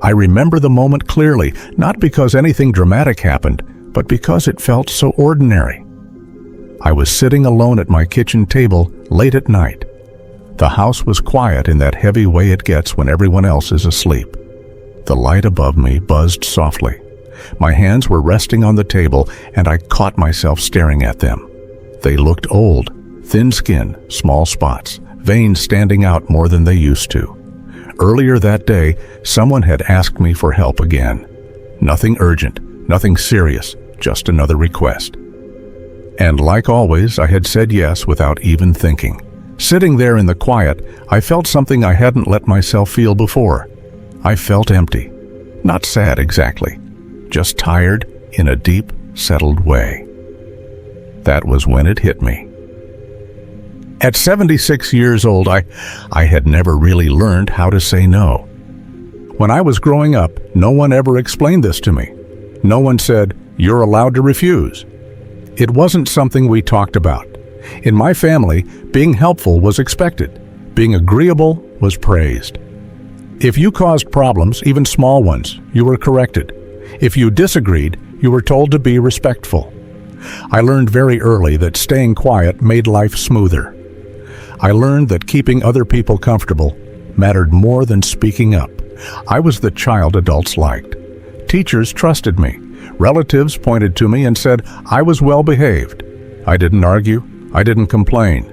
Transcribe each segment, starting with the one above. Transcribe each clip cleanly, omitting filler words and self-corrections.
I remember the moment clearly, not because anything dramatic happened, but because it felt so ordinary. I was sitting alone at my kitchen table late at night. The house was quiet in that heavy way it gets when everyone else is asleep. The light above me buzzed softly. My hands were resting on the table, and I caught myself staring at them. They looked old, thin skin, small spots, veins standing out more than they used to. Earlier that day, someone had asked me for help again. Nothing urgent, nothing serious, just another request. And like always, I had said yes without even thinking. Sitting there in the quiet, I felt something I hadn't let myself feel before. I felt empty. Not sad exactly, just tired in a deep, settled way. That was when it hit me. At 76 years old, I had never really learned how to say no. When I was growing up, no one ever explained this to me. No one said, "You're allowed to refuse." It wasn't something we talked about. In my family, being helpful was expected. Being agreeable was praised. If you caused problems, even small ones, you were corrected. If you disagreed, you were told to be respectful. I learned very early that staying quiet made life smoother. I learned that keeping other people comfortable mattered more than speaking up. I was the child adults liked. Teachers trusted me. Relatives pointed to me and said I was well behaved. I didn't argue. I didn't complain.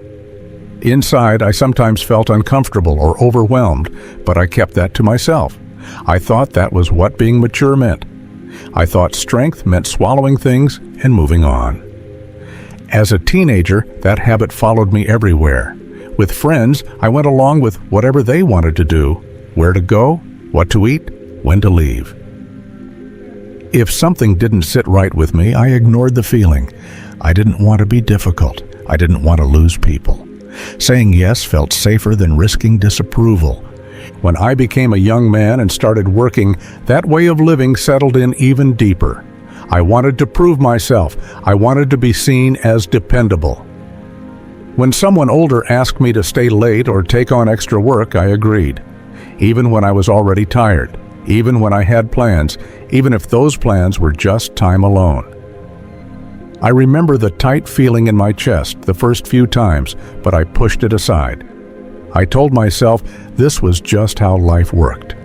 Inside, I sometimes felt uncomfortable or overwhelmed, but I kept that to myself. I thought that was what being mature meant. I thought strength meant swallowing things and moving on. As a teenager, that habit followed me everywhere. With friends, I went along with whatever they wanted to do, where to go, what to eat, when to leave. If something didn't sit right with me, I ignored the feeling. I didn't want to be difficult. I didn't want to lose people. Saying yes felt safer than risking disapproval. When I became a young man and started working, that way of living settled in even deeper. I wanted to prove myself. I wanted to be seen as dependable. When someone older asked me to stay late or take on extra work, I agreed. Even when I was already tired, even when I had plans, even if those plans were just time alone. I remember the tight feeling in my chest the first few times, but I pushed it aside. I told myself this was just how life worked.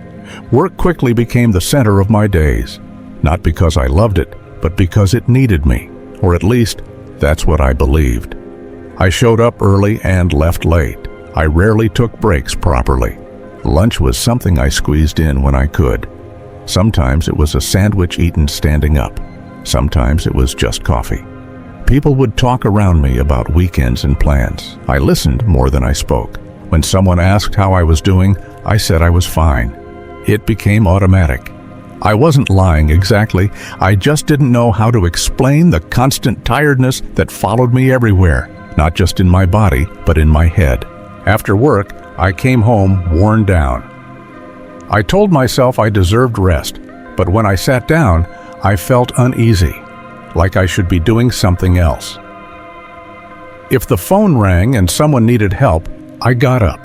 Work quickly became the center of my days, not because I loved it, but because it needed me, or at least that's what I believed. I showed up early and left late. I rarely took breaks properly. Lunch was something I squeezed in when I could. Sometimes it was a sandwich eaten standing up. Sometimes it was just coffee. People would talk around me about weekends and plans. I listened more than I spoke. When someone asked how I was doing, I said I was fine. It became automatic. I wasn't lying exactly. I just didn't know how to explain the constant tiredness that followed me everywhere, not just in my body, but in my head. After work, I came home worn down. I told myself I deserved rest, but when I sat down, I felt uneasy, like I should be doing something else. If the phone rang and someone needed help, I got up.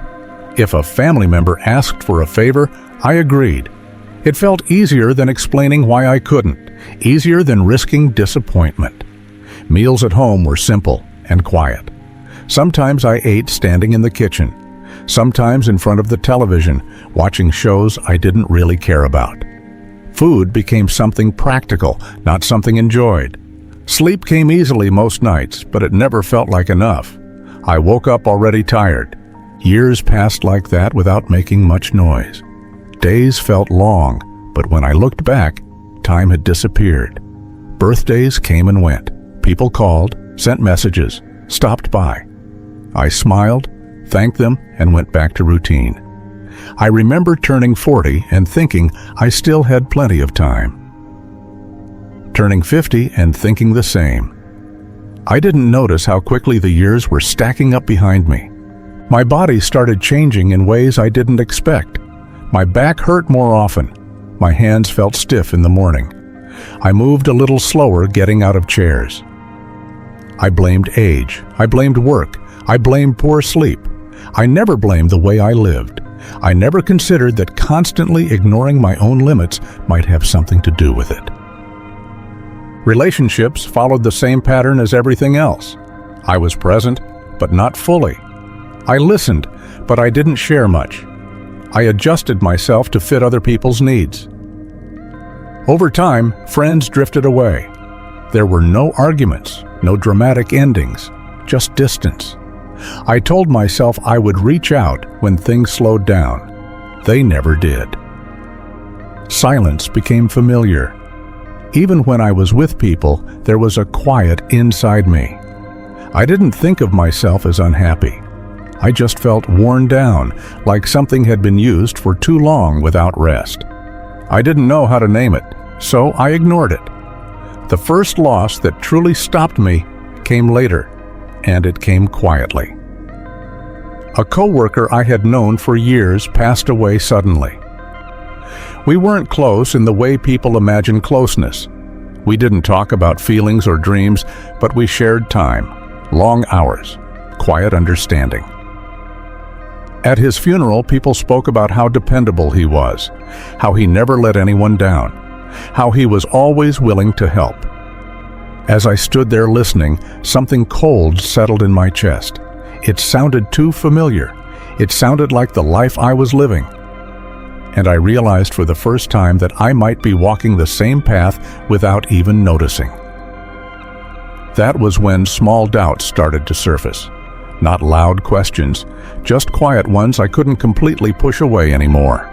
If a family member asked for a favor, I agreed. It felt easier than explaining why I couldn't, easier than risking disappointment. Meals at home were simple and quiet. Sometimes I ate standing in the kitchen, sometimes in front of the television, watching shows I didn't really care about. Food became something practical, not something enjoyed. Sleep came easily most nights, but it never felt like enough. I woke up already tired. Years passed like that without making much noise. Days felt long, but when I looked back, time had disappeared. Birthdays came and went. People called, sent messages, stopped by. I smiled, thanked them, and went back to routine. I remember turning 40 and thinking I still had plenty of time. Turning 50 and thinking the same. I didn't notice how quickly the years were stacking up behind me. My body started changing in ways I didn't expect. My back hurt more often. My hands felt stiff in the morning. I moved a little slower getting out of chairs. I blamed age. I blamed work. I blamed poor sleep. I never blamed the way I lived. I never considered that constantly ignoring my own limits might have something to do with it. Relationships followed the same pattern as everything else. I was present, but not fully. I listened, but I didn't share much. I adjusted myself to fit other people's needs. Over time, friends drifted away. There were no arguments, no dramatic endings, just distance. I told myself I would reach out when things slowed down. They never did. Silence became familiar. Even when I was with people, there was a quiet inside me. I didn't think of myself as unhappy. I just felt worn down, like something had been used for too long without rest. I didn't know how to name it, so I ignored it. The first loss that truly stopped me came later, and it came quietly. A coworker I had known for years passed away suddenly. We weren't close in the way people imagine closeness. We didn't talk about feelings or dreams, but we shared time, long hours, quiet understanding. At his funeral, people spoke about how dependable he was, how he never let anyone down, how he was always willing to help. As I stood there listening, something cold settled in my chest. It sounded too familiar. It sounded like the life I was living. And I realized for the first time that I might be walking the same path without even noticing. That was when small doubts started to surface. Not loud questions, just quiet ones I couldn't completely push away anymore.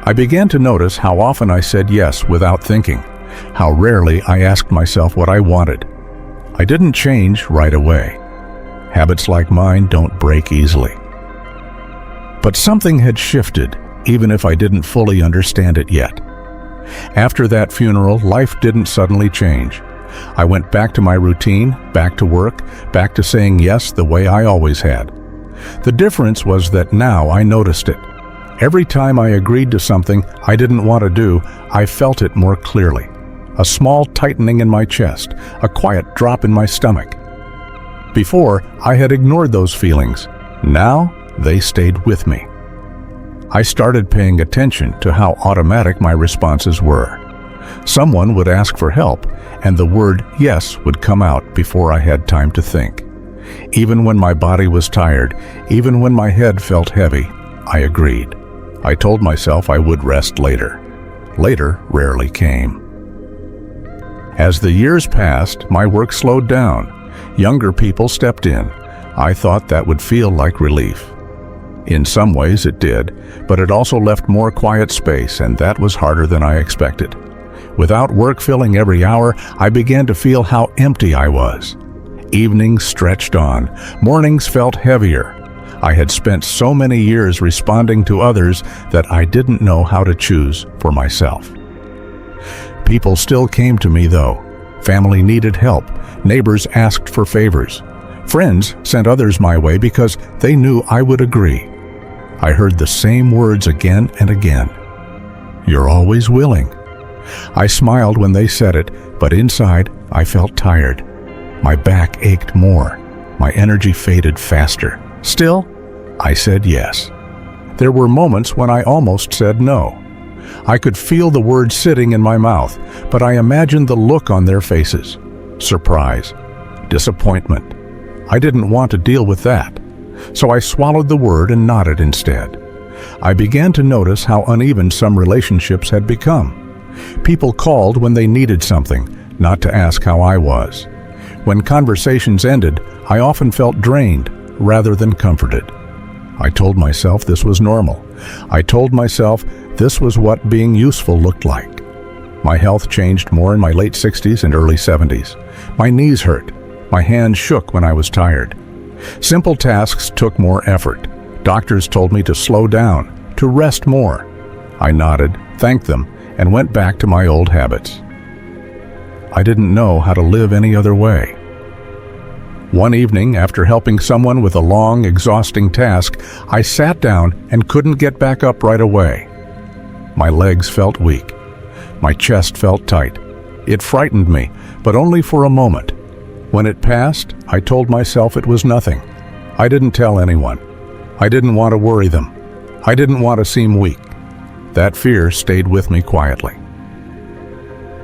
I began to notice how often I said yes without thinking, how rarely I asked myself what I wanted. I didn't change right away. Habits like mine don't break easily. But something had shifted, even if I didn't fully understand it yet. After that funeral, life didn't suddenly change. I went back to my routine, back to work, back to saying yes the way I always had. The difference was that now I noticed it. Every time I agreed to something I didn't want to do, I felt it more clearly. A small tightening in my chest, a quiet drop in my stomach. Before, I had ignored those feelings. Now, they stayed with me. I started paying attention to how automatic my responses were. Someone would ask for help, and the word yes would come out before I had time to think. Even when my body was tired, even when my head felt heavy, I agreed. I told myself I would rest later. Later rarely came. As the years passed, my work slowed down. Younger people stepped in. I thought that would feel like relief. In some ways it did, but it also left more quiet space, and that was harder than I expected. Without work filling every hour, I began to feel how empty I was. Evenings stretched on. Mornings felt heavier. I had spent so many years responding to others that I didn't know how to choose for myself. People still came to me, though. Family needed help. Neighbors asked for favors. Friends sent others my way because they knew I would agree. I heard the same words again and again. "You're always willing." I smiled when they said it, but inside I felt tired. My back ached more. My energy faded faster. Still, I said yes. There were moments when I almost said no. I could feel the words sitting in my mouth, but I imagined the look on their faces. Surprise, disappointment. I didn't want to deal with that, so I swallowed the word and nodded instead. I began to notice how uneven some relationships had become. People called when they needed something, not to ask how I was. When conversations ended, I often felt drained rather than comforted. I told myself this was normal. I told myself this was what being useful looked like. My health changed more in my late 60s and early 70s. My knees hurt. My hands shook when I was tired. Simple tasks took more effort. Doctors told me to slow down, to rest more. I nodded, thanked them, and went back to my old habits. I didn't know how to live any other way. One evening, after helping someone with a long, exhausting task, I sat down and couldn't get back up right away. My legs felt weak. My chest felt tight. It frightened me, but only for a moment. When it passed, I told myself it was nothing. I didn't tell anyone. I didn't want to worry them. I didn't want to seem weak. That fear stayed with me quietly.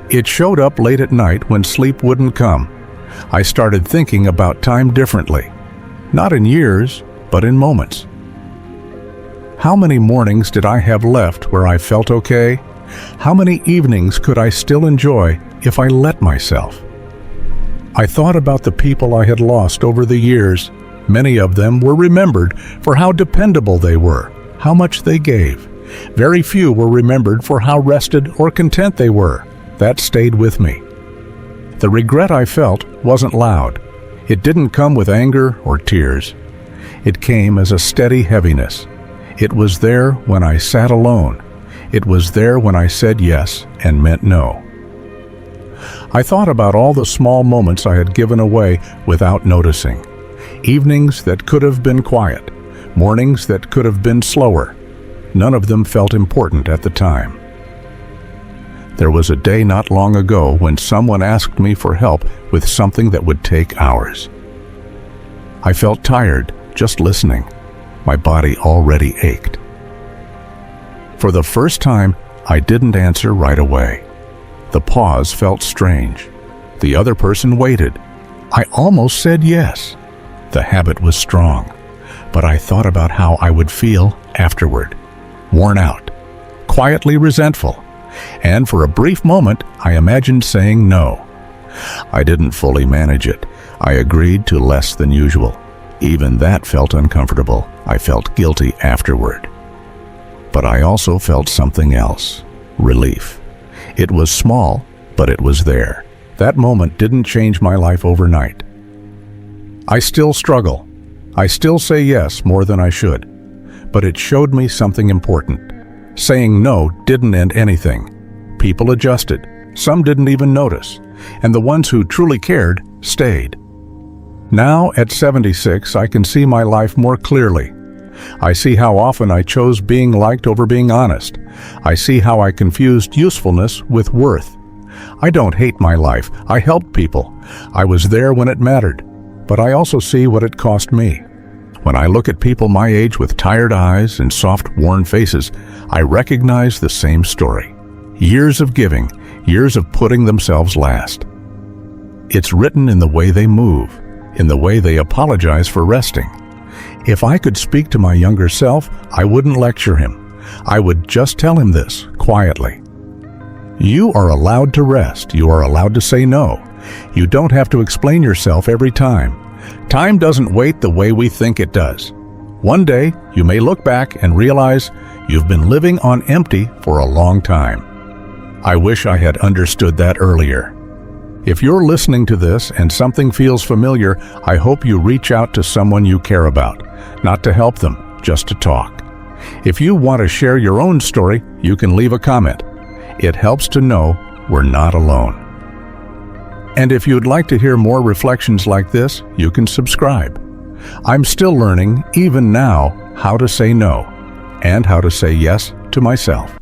It showed up late at night when sleep wouldn't come. I started thinking about time differently. Not in years, but in moments. How many mornings did I have left where I felt okay? How many evenings could I still enjoy if I let myself? I thought about the people I had lost over the years. Many of them were remembered for how dependable they were, how much they gave. Very few were remembered for how rested or content they were. That stayed with me. The regret I felt wasn't loud. It didn't come with anger or tears. It came as a steady heaviness. It was there when I sat alone. It was there when I said yes and meant no. I thought about all the small moments I had given away without noticing. Evenings that could have been quiet. Mornings that could have been slower. None of them felt important at the time. There was a day not long ago when someone asked me for help with something that would take hours. I felt tired just listening. My body already ached. For the first time, I didn't answer right away. The pause felt strange. The other person waited. I almost said yes. The habit was strong, but I thought about how I would feel afterward. Worn out, quietly resentful, and for a brief moment, I imagined saying no. I didn't fully manage it. I agreed to less than usual. Even that felt uncomfortable. I felt guilty afterward. But I also felt something else, relief. It was small, but it was there. That moment didn't change my life overnight. I still struggle. I still say yes more than I should. But it showed me something important. Saying no didn't end anything. People adjusted. Some didn't even notice. And the ones who truly cared stayed. Now, at 76, I can see my life more clearly. I see how often I chose being liked over being honest. I see how I confused usefulness with worth. I don't hate my life. I helped people. I was there when it mattered. But I also see what it cost me. When I look at people my age with tired eyes and soft, worn faces, I recognize the same story. Years of giving, years of putting themselves last. It's written in the way they move, in the way they apologize for resting. If I could speak to my younger self, I wouldn't lecture him. I would just tell him this, quietly. You are allowed to rest. You are allowed to say no. You don't have to explain yourself every time. Time doesn't wait the way we think it does. One day, you may look back and realize you've been living on empty for a long time. I wish I had understood that earlier. If you're listening to this and something feels familiar, I hope you reach out to someone you care about, not to help them, just to talk. If you want to share your own story, you can leave a comment. It helps to know we're not alone. And if you'd like to hear more reflections like this, you can subscribe. I'm still learning, even now, how to say no and how to say yes to myself.